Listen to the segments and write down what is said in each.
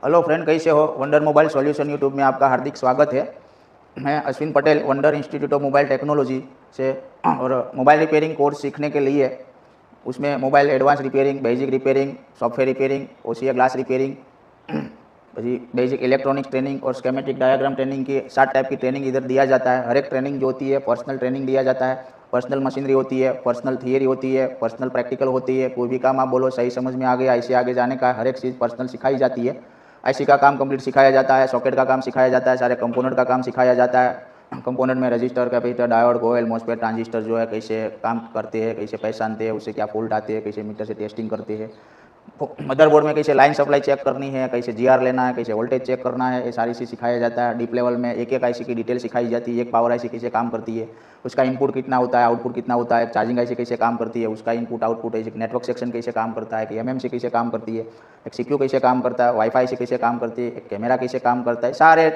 Hello friend, कैसे हो? Wonder mobile solution YouTube में आपका हार्दिक स्वागत है। मैं Ashwin Patel wonder institute of mobile technology से और मोबाइल रिपेयरिंग कोर्स सीखने के लिए उसमें mobile advance repairing, basic repairing, software repairing, OCA glass repairing, basic electronics training और स्केमेटिक डायग्राम ट्रेनिंग की 7 टाइप की ट्रेनिंग इधर दिया जाता है। हर एक ट्रेनिंग जो होती है पर्सनल ट्रेनिंग दिया जाता है। पर्सनल मशीनरी होती है, पर्सनल थियरी होती है, पर्सनल प्रैक्टिकल होती है। कोई भी काम आप बोलो सही समझ में आ गया, ऐसे आगे जाने का हर एक चीज़ पर्सनल सिखाई जाती है। आईसी का काम कंप्लीट सिखाया जाता है, सॉकेट का काम सिखाया जाता है, सारे कंपोनेंट का काम सिखाया जाता है। कंपोनेंट में रजिस्टर, कैपेसिटर, डायोड, कोयल, मॉसफेट, ट्रांजिस्टर जो है कैसे काम करते हैं, कैसे पहचानते हैं, उससे क्या फॉल्ट आते हैं, कैसे मीटर से टेस्टिंग करते हैं। मदरबोर्ड में कैसे लाइन सप्लाई चेक करनी है, कैसे जीआर लेना है, कैसे वोल्टेज चेक करना है, ये सारी चीज़ सिखाया जाता है। डीप लेवल में एक एक आईसी की डिटेल सिखाई जाती है। एक पावर आईसी कैसे काम करती है, उसका इनपुट कितना होता है, आउटपुट कितना होता है। चार्जिंग आईसी कैसे काम करती है, उसका इनपुट आउटपुट है। एक नेटवर्क सेक्शन कैसे काम करता है, कि एमएमसी कैसे काम करती है, एक सीपीयू कैसे काम करता है, वाईफाई से कैसे काम करती है, एक कैमरा कैसे काम करता है। सारे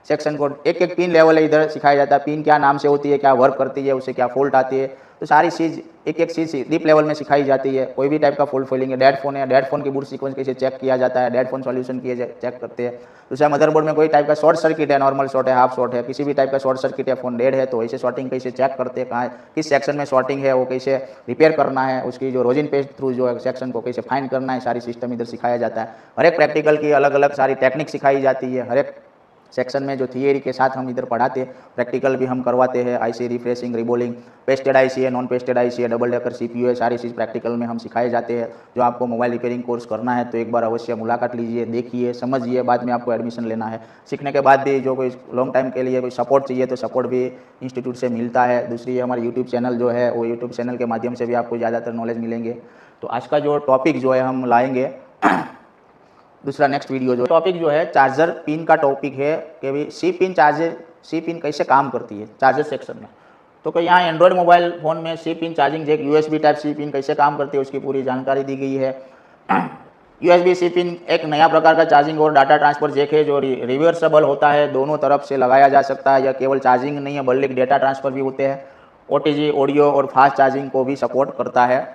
सेक्शन को एक एक पिन लेवल इधर सिखाया जाता है। पिन क्या नाम से होती है, क्या वर्क करती है, उससे क्या फॉल्ट आती है, तो सारी चीज़ एक एक चीज़ डीप लेवल में सिखाई जाती है। कोई भी टाइप का फॉल्ट फॉलिंग है, डेड फोन है, डेड फोन की बूट सीक्वेंस कैसे चेक किया जाता है, डेड फोन सॉल्यूशन किए चेक करते हैं। दूसरा मदरबोर्ड में कोई टाइप का शॉर्ट सर्किट है, नॉर्मल शॉर्ट है, हाफ शॉर्ट है, किसी भी टाइप का शॉर्ट सर्किट है, फोन डेड है, तो ऐसे शॉर्टिंग कैसे चेक करते हैं, कहाँ किस सेक्शन में शॉर्टिंग है, वो कैसे रिपेयर करना है, उसकी जो रोजिन पेज थ्रू जो है सेक्शन को कैसे फाइंड करना है, सारी सिस्टम इधर सिखाया जाता है। हर एक प्रैक्टिकल की अलग अलग सारी टेक्निक सिखाई जाती है। हर एक सेक्शन में जो थियरी के साथ हम इधर पढ़ाते हैं, प्रैक्टिकल भी हम करवाते हैं। IC refreshing, reballing, pasted IC है, नॉन पेस्टेड आईसी है, डबल डेकर सीपीयू है, सारी चीज़ प्रैक्टिकल में हम सिखाए जाते हैं। जो आपको मोबाइल रिपेयरिंग कोर्स करना है तो एक बार अवश्य मुलाकात लीजिए, देखिए, समझिए, बाद में आपको एडमिशन लेना है। सीखने के बाद भी जो कोई लॉन्ग टाइम के लिए कोई सपोर्ट चाहिए तो सपोर्ट भी इंस्टीट्यूट से मिलता है। दूसरी हमारे यूट्यूब चैनल जो है, वो यूट्यूब चैनल के माध्यम से भी आपको ज़्यादातर नॉलेज मिलेंगे। तो आज का जो टॉपिक जो है हम लाएंगे दूसरा नेक्स्ट वीडियो जो टॉपिक जो है चार्जर पिन का टॉपिक है कि भाई सी पिन कैसे काम करती है चार्जर सेक्शन में। तो कि यहाँ एंड्रॉयड मोबाइल फ़ोन में C pin charging jack USB type C pin कैसे काम करती है उसकी पूरी जानकारी दी गई है। यूएसबी सी पिन एक नया प्रकार का चार्जिंग और डाटा ट्रांसफर जैक है जो रिवर्सेबल होता है, दोनों तरफ से लगाया जा सकता है। यह केवल चार्जिंग नहीं है बल्कि डेटा ट्रांसफर भी होते हैं। ओटीजी, ऑडियो और फास्ट चार्जिंग को भी सपोर्ट करता है।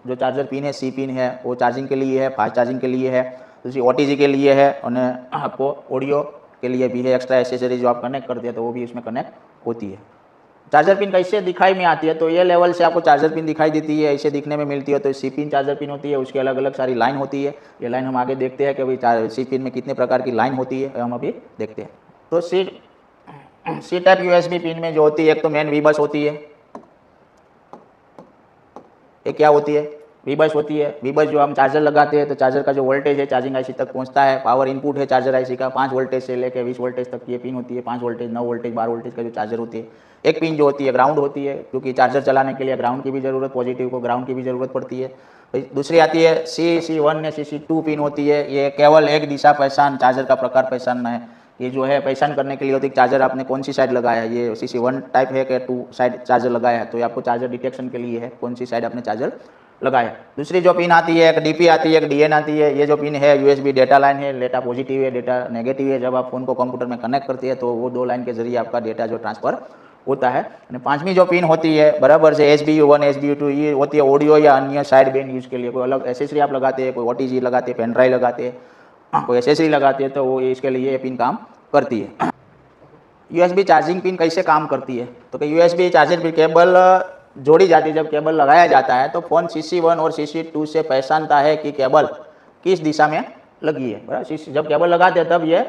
जो चार्जर पिन है सी पिन है वो चार्जिंग के लिए है, फास्ट चार्जिंग के लिए है, दूसरी ओटीजी के लिए है और आपको ऑडियो के लिए भी है। एक्स्ट्रा एसेसरी जो आप कनेक्ट करते हैं तो वो भी इसमें कनेक्ट होती है। चार्जर पिन कैसे दिखाई में आती है, तो ये लेवल से आपको चार्जर पिन दिखाई देती है, ऐसे दिखने में मिलती है। तो सी पिन चार्जर पिन होती है, उसकी अलग अलग सारी लाइन होती है। ये लाइन हम आगे देखते हैं कि भाई सी पिन में कितने प्रकार की लाइन होती है, हम अभी देखते हैं। तो सी टाइप यूएसबी पिन में जो होती है एक तो मेन वी बस होती है। ये क्या होती है? वी बस होती है। वी बस जो हम चार्जर लगाते हैं तो चार्जर का जो वोल्टेज है चार्जिंग आईसी तक पहुंचता है। पावर इनपुट है चार्जर आईसी का 5 वोल्टेज से लेकर 20 वोल्टेज तक की ये पिन होती है। 5 वोल्टेज, 9 वोल्टेज, 12 वोल्टेज का जो चार्जर होती है। एक पिन जो होती है ग्राउंड होती है, क्योंकि चार्जर चलाने के लिए ग्राउंड की भी जरूरत, पॉजिटिव को ग्राउंड की भी जरूरत पड़ती है। दूसरी आती है CC1 या CC2 पिन होती है। ये केवल एक दिशा पहचान, चार्जर का प्रकार पहचानना है। ये जो है पहचान करने के लिए होती है चार्जर आपने कौन सी साइड लगाया है। ये CC1 टाइप है कि 2 साइड चार्जर लगाया है, तो ये आपको चार्जर डिटेक्शन के लिए है कौन सी साइड आपने चार्जर लगाया। दूसरी जो पिन आती है एक डीपी आती है, एक डीएन आती है। ये जो पिन है यूएसबी डेटा लाइन है, डेटा पॉजिटिव है, डेटा नेगेटिव है। जब आप फोन को कंप्यूटर में कनेक्ट करते हैं तो वो 2 लाइन के जरिए आपका डेटा जो ट्रांसफर होता है। और 5वीं जो पिन होती है बराबर से SBU1 SBU2 ये होती है ऑडियो या अन्य साइड बैंड यूज़ के लिए। कोई अलग एसेसरी आप लगाते हैं, कोई OTG लगाते हैं, पेन ड्राइव लगाते हैं, कोई एसेसरी लगाते हैं, तो वो इसके लिए ये पिन काम करती है। यूएसबी चार्जिंग पिन कैसे काम करती है, तो कि यूएसबी चार्जर पिन केबल जोड़ी जाती है। जब केबल लगाया जाता है तो फ़ोन CC1 और CC2 से पहचानता है कि केबल किस दिशा में लगी है। बराबर, जब केबल लगाते हैं तब ये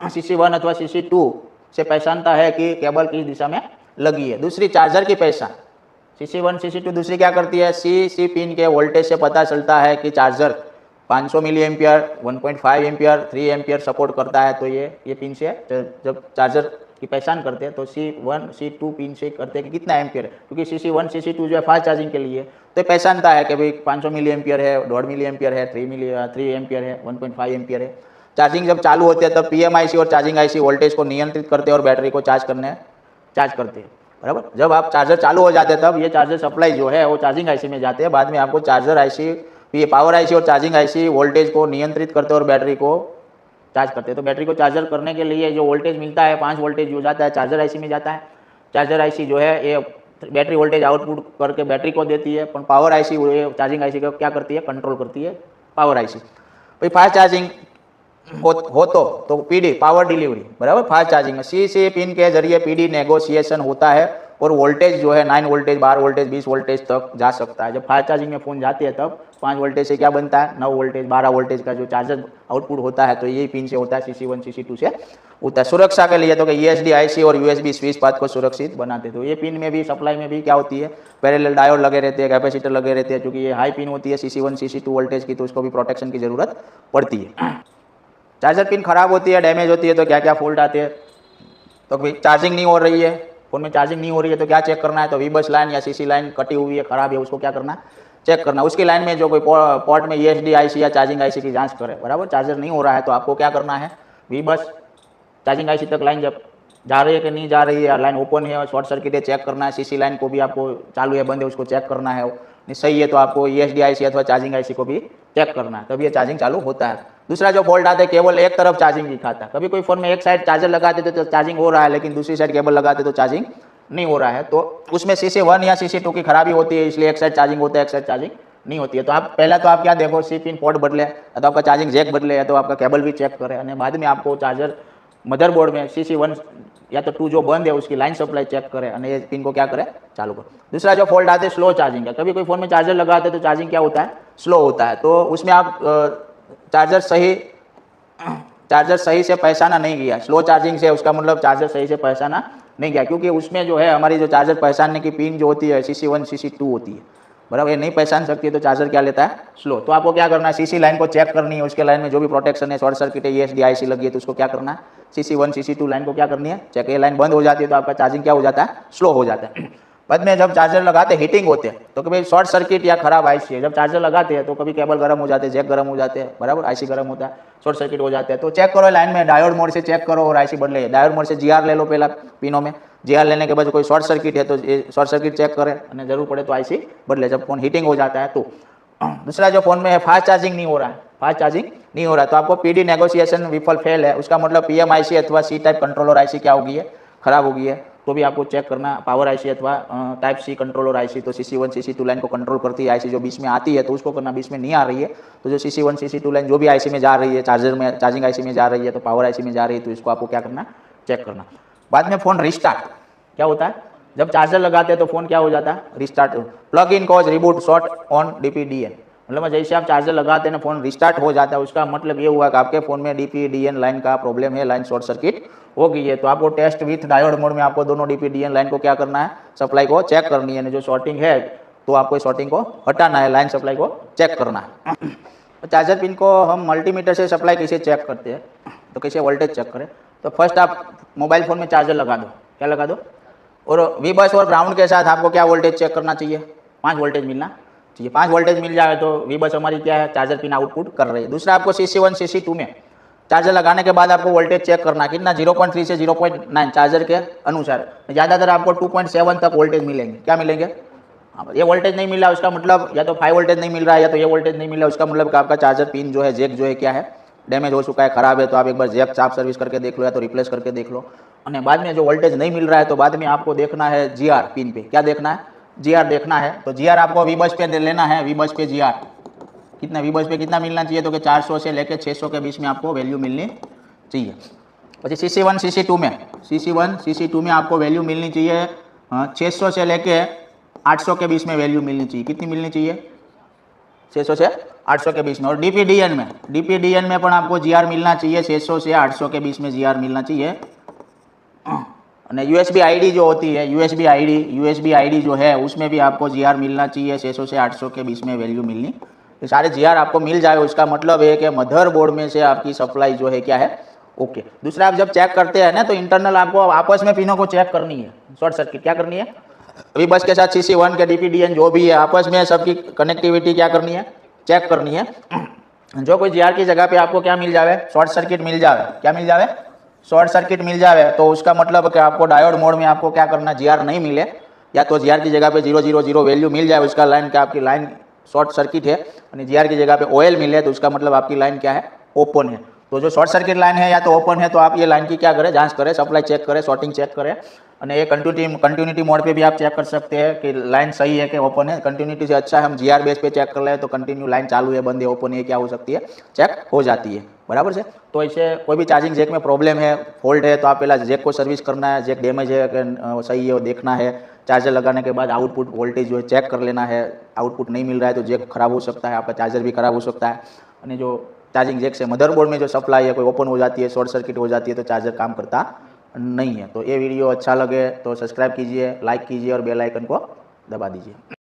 CC1 अथवा CC2 से पहचानता है कि केबल किस दिशा में लगी है। दूसरी चार्जर की पहचान CC1 CC2 दूसरी क्या करती है, सी पिन के वोल्टेज से पता चलता है कि charger 500 milliampere, 1.5 ampere, 3 ampere support करता है। तो ये पिन से जब चार्जर की पहचान करते हैं तो C1 C2 पिन से करते हैं कि कितना एम्पियर है, क्योंकि CC1 CC2 जो है फास्ट चार्जिंग के लिए तो पहचानता है कि भाई 500 मिली एम्पियर है, 1.5 मिली एम्पियर है, 3 एम्पियर है, 1.5 एम्पियर है। चार्जिंग जब चालू होती है तब PMIC और चार्जिंग IC वोल्टेज को नियंत्रित करते हैं और बैटरी को चार्ज करते हैं। बराबर, जब आप चार्जर चालू हो जाते हैं तब ये चार्जर सप्लाई जो है वो चार्जिंग IC में जाते हैं। बाद में आपको चार्जर IC, ये पावर IC और चार्जिंग IC वोल्टेज को नियंत्रित करते हैं और बैटरी को चार्ज करते हैं। तो बैटरी को चार्जर करने के लिए जो वोल्टेज मिलता है 5 वोल्टेज जो जाता है चार्जर IC में जाता है। चार्जर IC जो है ये बैटरी वोल्टेज आउटपुट करके बैटरी को देती है, पर पावर IC चार्जिंग IC का क्या करती है, कंट्रोल करती है पावर IC। भाई फास्ट चार्जिंग हो तो पीडी पावर डिलीवरी बराबर फास्ट चार्जिंग में सीसी पिन के जरिए पीडी नेगोशिएशन होता है और वोल्टेज जो है 9 वोल्टेज 12 वोल्टेज 20 वोल्टेज तक जा सकता है। जब फास्ट चार्जिंग में फ़ोन जाती है तब 5 वोल्टेज से क्या बनता है 9 वोल्टेज 12 वोल्टेज का जो चार्जर आउटपुट होता है तो यही पिन से होता है CC1 CC2 से होता है। सुरक्षा के लिए तो ESD IC और USB स्विच पाथ को सुरक्षित बनाते तो ये पिन में भी सप्लाई में भी क्या होती है पैरेलल डायोड लगे रहते हैं कैपेसिटर लगे रहते हैं क्योंकि ये हाई पिन होती है CC1 CC2 वोल्टेज की तो उसको भी प्रोटेक्शन की ज़रूरत पड़ती है। चार्जर पिन खराब होती है डैमेज होती है तो क्या क्या फॉल्ट आते हैं तो भाई चार्जिंग नहीं हो रही है फ़ोन में चार्जिंग नहीं हो रही है तो क्या चेक करना है तो वीबस लाइन या CC लाइन कटी हुई है खराब है उसको क्या करना है चेक करना। उसकी लाइन में जो कोई पोर्ट में ESD IC या चार्जिंग IC की जांच करे बराबर चार्जर नहीं हो रहा है तो आपको क्या करना है वीबस चार्जिंग IC तक लाइन जब जा रही है कि नहीं जा रही है लाइन ओपन है और शॉर्ट सर्किट है चेक करना है। CC लाइन को भी आपको चालू है बंद है उसको चेक करना है सही है तो आपको ESD IC अथवा चार्जिंग IC को भी चेक करना है तभी ये चार्जिंग चालू होता है। दूसरा जो फॉल्ट आता है केवल एक तरफ चार्जिंग दिखाता है कभी कोई फ़ोन में एक साइड चार्जर लगाते तो चार्जिंग हो रहा है लेकिन दूसरी साइड केबल लगाते तो चार्जिंग नहीं हो रहा है तो उसमें CC1 या CC2 की खराबी होती है इसलिए एक साइड चार्जिंग होता है एक साइड चार्जिंग नहीं होती है। तो आप पहला तो आप क्या देखो C पिन पोर्ट बदले या तो आपका चार्जिंग जैक बदले या तो आपका केबल भी चेक करें और बाद में आपको चार्जर मदरबोर्ड में CC1 या तो 2 जो बंद है उसकी लाइन सप्लाई चेक करें और ये पिन को क्या करें चालू करें। दूसरा जो फॉल्ट आते हैं स्लो चार्जिंग का कभी कोई फ़ोन में चार्जर लगाते तो चार्जिंग क्या होता है स्लो होता है तो उसमें आप चार्जर सही से पहचाना नहीं गया स्लो चार्जिंग से उसका मतलब चार्जर सही से पहचाना नहीं गया क्योंकि उसमें जो है हमारी जो चार्जर पहचानने की पिन जो होती है CC1 CC2 होती है बराबर ये नहीं पहचान सकती है तो चार्जर क्या लेता है स्लो। तो आपको क्या करना है CC लाइन को चेक करनी है उसके लाइन में जो भी प्रोटेक्शन है शॉर्ट सर्किट है ESD IC लगी है तो उसको क्या करना है CC1 CC2 लाइन को क्या करनी है चेक। ये लाइन बंद हो जाती है तो आपका चार्जिंग क्या हो जाता है स्लो हो जाता है। बाद में जब चार्जर लगाते हैं हीटिंग होते हैं तो कभी शॉर्ट सर्किट या खराब IC है जब चार्जर लगाते हैं तो कभी केबल गर्म हो जाते हैं जैक गर्म हो जाते हैं बराबर IC गर्म होता है शॉर्ट सर्किट हो जाते हैं तो चेक करो लाइन में डायोड मोड से चेक करो और IC बदले डायोड मोड से GR ले लो पहला पिनों में GR लेने के बाद कोई शॉर्ट सर्किट है तो शॉर्ट सर्किट चेक करें और जरूर पड़े तो IC बदले जब फोन हीटिंग हो जाता है तो। दूसरा जो फोन में है फास्ट चार्जिंग नहीं हो रहा है फास्ट चार्जिंग नहीं हो रहा है तो आपको PD नेगोशिएशन विफल फेल है उसका मतलब PM IC अथवा C टाइप कंट्रोलर IC क्या होगी है खराब हो गई है तो भी आपको चेक करना पावर IC अथवा टाइप C कंट्रोलर IC तो CC1 CC2 लाइन को कंट्रोल करती है IC जो बीच में आती है तो उसको करना बीच में नहीं आ रही है तो जो CC1 CC2 लाइन जो भी IC में जा रही है चार्जर में चार्जिंग IC में जा रही है तो पावर IC में जा रही है तो इसको आपको क्या करना चेक करना। बाद में फ़ोन रिस्टार्ट क्या होता है जब चार्जर लगाते हैं तो फ़ोन क्या हो जाता है restart plug in cause reboot short on DPDN मतलब जैसे आप चार्जर लगाते हैं ना फ़ोन रिस्टार्ट हो जाता है उसका मतलब ये हुआ कि आपके फ़ोन में DPDN लाइन का प्रॉब्लम है लाइन शॉर्ट सर्किट हो गई है तो आपको टेस्ट विथ डायोड मोड में आपको दोनों DPDN लाइन को क्या करना है सप्लाई को चेक करनी है जो शॉर्टिंग है तो आपको शॉर्टिंग को हटाना है लाइन सप्लाई को चेक करना है। चार्जर पिन को हम मल्टीमीटर से सप्लाई कैसे चेक करते हैं तो कैसे वोल्टेज चेक करें तो फर्स्ट आप मोबाइल फ़ोन में चार्जर लगा दो क्या लगा दो और वीबस और ग्राउंड के साथ आपको क्या वोल्टेज चेक करना चाहिए 5 वोल्टेज मिलना चाहिए 5 वोल्टेज मिल जाए तो वीबस हमारी क्या है चार्जर पिन आउटपुट कर रही है। दूसरा आपको CC1 CC2 में चार्जर लगाने के बाद आपको वोल्टेज चेक करना कितना 0.3 से 0.9 चार्जर के अनुसार ज़्यादातर आपको 2.7 तक वोल्टेज मिलेंगे क्या मिलेंगे हाँ ये वोल्टेज नहीं मिल रहा उसका मतलब या तो 5 वोल्टेज नहीं मिल रहा है या तो ये वोल्टेज नहीं मिल रहा उसका मतलब कि आपका चार्जर पिन जो है जैक जो है क्या है डैमेज हो चुका है खराब है तो आप एक बार जैक आप सर्विस करके देख लो या तो रिप्लेस करके देख लो। और बाद में जो वोल्टेज नहीं मिल रहा है तो बाद में आपको देखना है GR पिन पे क्या देखना है GR देखना है तो GR आपको वीबस पे लेना है वीबस पे GR कितना वीबस पे कितना मिलना चाहिए तो कि 400 से लेकर 600 के बीच में आपको वैल्यू मिलनी चाहिए। પછી CC1 CC2 में आपको वैल्यू मिलनी चाहिए 600 से लेके 800 के बीच में वैल्यू मिलनी चाहिए कितनी मिलनी चाहिए 600 से 800 के बीच में। और DPDN में पण आपको GR मिलना चाहिए 600 से 800 के बीच में GR मिलना चाहिए। USB ID जो होती है USB ID जो है उसमें भी आपको GR मिलना चाहिए 600 से 800 के बीच में वैल्यू मिलनी तो सारे GR आपको मिल जाए उसका मतलब है कि मदरबोर्ड में से आपकी सप्लाई जो है क्या है ओके। दूसरा आप जब चेक करते हैं ना तो इंटरनल आपको आपस में पिनों को चेक करनी है शॉर्ट सर्किट क्या करनी है वीबस के साथ CC1 के DPDN जो भी है आपस में सबकी कनेक्टिविटी क्या करनी है चेक करनी है। जो कोई GR की जगह पे आपको क्या मिल जाए शॉर्ट सर्किट मिल जाए क्या मिल जाए शॉर्ट सर्किट मिल जाए तो उसका मतलब कि आपको डायोड मोड में आपको क्या करना GR नहीं मिले या तो GR की जगह पे 000 वैल्यू मिल जाए उसका लाइन का आपकी लाइन शॉर्ट सर्किट है और GR की जगह पे OL मिले तो उसका मतलब आपकी लाइन क्या है ओपन है। तो जो शॉर्ट सर्किट लाइन है या तो ओपन है तो आप ये लाइन की क्या करें जांच करें सप्लाई चेक करें शॉर्टिंग चेक करें और ये कंटिन्यूटी मोड पे भी आप चेक कर सकते हैं कि लाइन सही है कि ओपन है। कंटिन्यूटी से अच्छा हम GR बेस पे चेक कर लें तो कंटिन्यू लाइन चालू है बंद है ओपन है क्या हो सकती है चेक हो जाती है। बराबर से। तो ऐसे कोई भी चार्जिंग जैक में प्रॉब्लम है, फॉल्ट है, तो आप पहला जैक को सर्विस करना है, जैक डैमेज है कि सही है वो देखना है। चार्जर लगाने के बाद आउटपुट वोल्टेज जो है चेक कर लेना है, आउटपुट नहीं मिल रहा है तो जैक खराब हो सकता है, आपका चार्जर भी खराब हो सकता है। और जो चार्जिंग जैक से मदरबोर्ड में जो सप्लाई है कोई ओपन हो जाती है, शॉर्ट सर्किट हो जाती है, तो चार्जर काम करता नहीं है। तो ये वीडियो अच्छा लगे तो सब्सक्राइब कीजिए, लाइक कीजिए और बेल आइकन को दबा दीजिए।